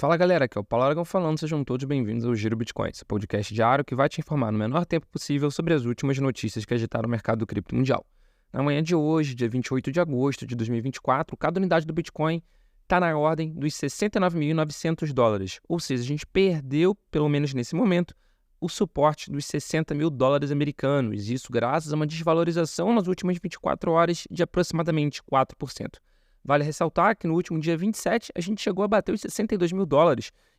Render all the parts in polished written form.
Fala galera, aqui é o Paulo Aragão falando, sejam todos bem-vindos ao Giro Bitcoin, esse podcast diário que vai te informar no menor tempo possível sobre as últimas notícias que agitaram o mercado do cripto mundial. Na manhã de hoje, dia 28 de agosto de 2024, cada unidade do Bitcoin está na ordem dos $69.900, ou seja, a gente perdeu, pelo menos nesse momento, o suporte dos $60 mil americanos, isso graças a uma desvalorização nas últimas 24 horas de aproximadamente 4%. Vale ressaltar que no último dia 27 a gente chegou a bater os $62 mil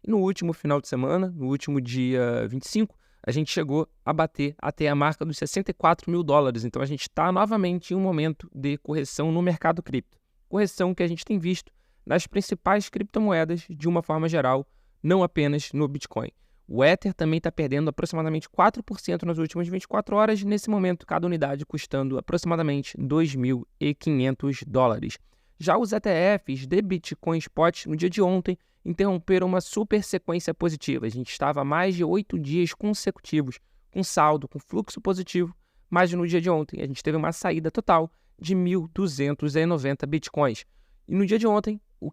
e no último final de semana, no último dia 25, a gente chegou a bater até a marca dos $64 mil. Então a gente está novamente em um momento de correção no mercado cripto. Correção que a gente tem visto nas principais criptomoedas de uma forma geral, não apenas no Bitcoin. O Ether também está perdendo aproximadamente 4% nas últimas 24 horas, nesse momento cada unidade custando aproximadamente $2.500. Já os ETFs de Bitcoin Spot no dia de ontem interromperam uma super sequência positiva. A gente estava há mais de 8 dias consecutivos com saldo, com fluxo positivo, mas no dia de ontem a gente teve uma saída total de 1.290 Bitcoins. E no dia de ontem, o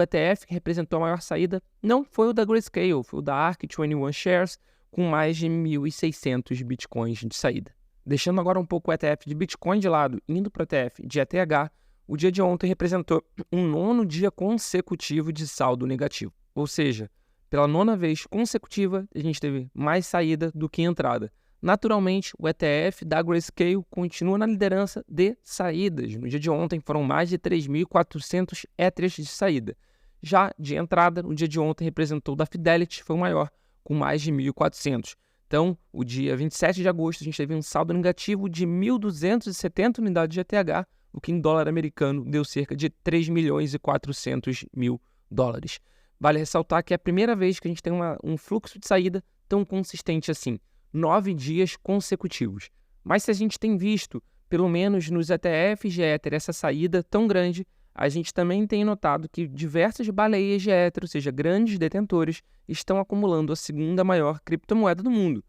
ETF que representou a maior saída não foi o da Grayscale, foi o da ARK 21 Shares, com mais de 1.600 Bitcoins de saída. Deixando agora um pouco o ETF de Bitcoin de lado, indo para o ETF de ETH, o dia de ontem representou um 9º dia consecutivo de saldo negativo. Ou seja, pela 9ª vez consecutiva, a gente teve mais saída do que entrada. Naturalmente, o ETF da Grayscale continua na liderança de saídas. No dia de ontem, foram mais de 3.400 Ethers de saída. Já de entrada, no dia de ontem, representou o da Fidelity, foi o maior, com mais de 1.400. Então, o dia 27 de agosto, a gente teve um saldo negativo de 1.270 unidades de ETH, o que em dólar americano deu cerca de $3.400.000. Vale ressaltar que é a primeira vez que a gente tem um fluxo de saída tão consistente assim, 9 dias consecutivos. Mas se a gente tem visto, pelo menos nos ETFs de Ether, essa saída tão grande, a gente também tem notado que diversas baleias de Ether, ou seja, grandes detentores, estão acumulando a segunda maior criptomoeda do mundo.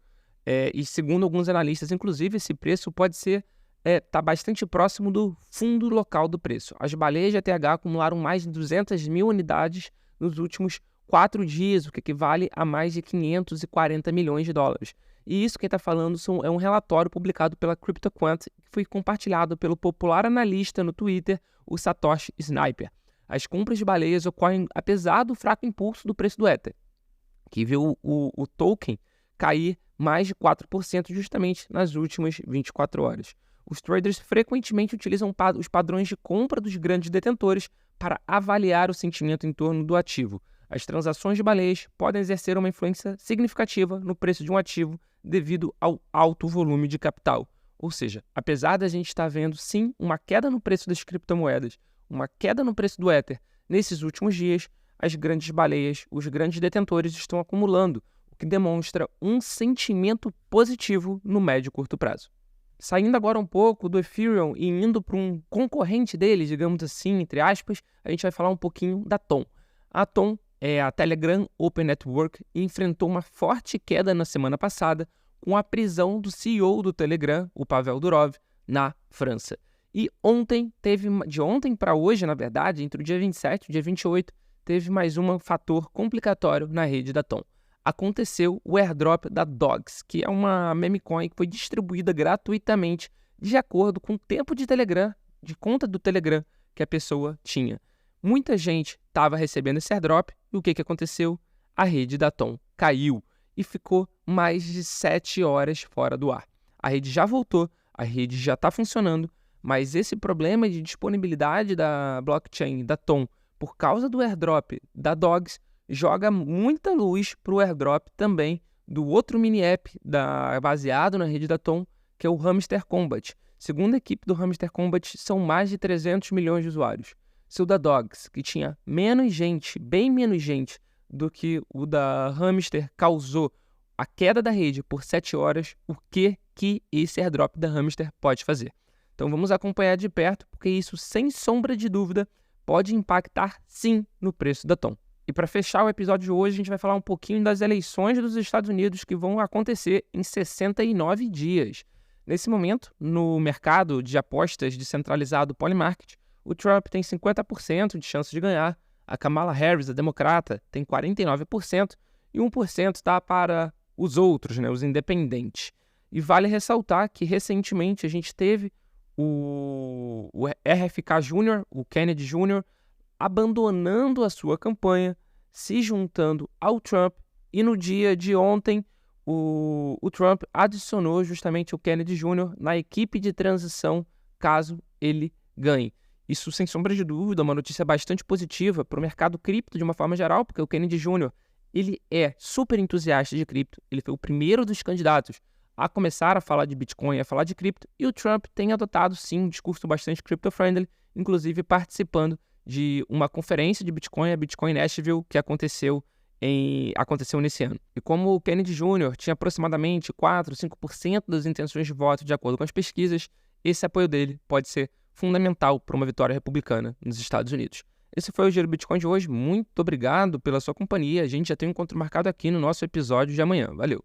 E segundo alguns analistas, inclusive, esse preço pode ser está bastante próximo do fundo local do preço. As baleias de ETH acumularam mais de 200 mil unidades nos últimos 4 dias, o que equivale a mais de $540 milhões. E isso que está falando é um relatório publicado pela CryptoQuant, que foi compartilhado pelo popular analista no Twitter, o Satoshi Sniper. As compras de baleias ocorrem apesar do fraco impulso do preço do Ether, que viu o token cair mais de 4% justamente nas últimas 24 horas. Os traders frequentemente utilizam os padrões de compra dos grandes detentores para avaliar o sentimento em torno do ativo. As transações de baleias podem exercer uma influência significativa no preço de um ativo devido ao alto volume de capital. Ou seja, apesar da gente estar vendo sim uma queda no preço das criptomoedas, uma queda no preço do Ether, nesses últimos dias, as grandes baleias, os grandes detentores estão acumulando, o que demonstra um sentimento positivo no médio e curto prazo. Saindo agora um pouco do Ethereum e indo para um concorrente dele, digamos assim, entre aspas, a gente vai falar um pouquinho da Ton. A Ton é a Telegram Open Network e enfrentou uma forte queda na semana passada com a prisão do CEO do Telegram, o Pavel Durov, na França. E de ontem para hoje, na verdade, entre o dia 27 e o dia 28, teve mais um fator complicatório na rede da Ton. Aconteceu o airdrop da Dogs, que é uma meme coin que foi distribuída gratuitamente de acordo com o tempo de conta do Telegram que a pessoa tinha. Muita gente estava recebendo esse airdrop e o que aconteceu? A rede da Ton caiu e ficou mais de 7 horas fora do ar. A rede já voltou, a rede já está funcionando, mas esse problema de disponibilidade da blockchain da Ton por causa do airdrop da Dogs joga muita luz para o airdrop também do outro mini-app baseado na rede da Ton, que é o Hamster Combat. Segundo a equipe do Hamster Combat, são mais de 300 milhões de usuários. Se o da Dogs, que tinha menos gente, bem menos gente do que o da Hamster, causou a queda da rede por 7 horas, o que esse airdrop da Hamster pode fazer? Então vamos acompanhar de perto, porque isso, sem sombra de dúvida, pode impactar sim no preço da Ton. E para fechar o episódio de hoje, a gente vai falar um pouquinho das eleições dos Estados Unidos que vão acontecer em 69 dias. Nesse momento, no mercado de apostas descentralizado Polymarket, o Trump tem 50% de chance de ganhar, A Kamala Harris, a democrata, tem 49% e 1% está para os outros, né, os independentes. E vale ressaltar que recentemente a gente teve o RFK Jr., o Kennedy Jr., abandonando a sua campanha, se juntando ao Trump, e no dia de ontem o Trump adicionou justamente o Kennedy Jr. na equipe de transição caso ele ganhe. Isso, sem sombra de dúvida, é uma notícia bastante positiva para o mercado cripto de uma forma geral, porque o Kennedy Jr. ele é super entusiasta de cripto, ele foi o primeiro dos candidatos a começar a falar de Bitcoin, a falar de cripto, e o Trump tem adotado, sim, um discurso bastante crypto-friendly, inclusive participando de uma conferência de Bitcoin, a Bitcoin Nashville, que aconteceu nesse ano. E como o Kennedy Jr. tinha aproximadamente 4, 5% das intenções de voto de acordo com as pesquisas, esse apoio dele pode ser fundamental para uma vitória republicana nos Estados Unidos. Esse foi o Giro Bitcoin de hoje. Muito obrigado pela sua companhia. A gente já tem um encontro marcado aqui no nosso episódio de amanhã. Valeu!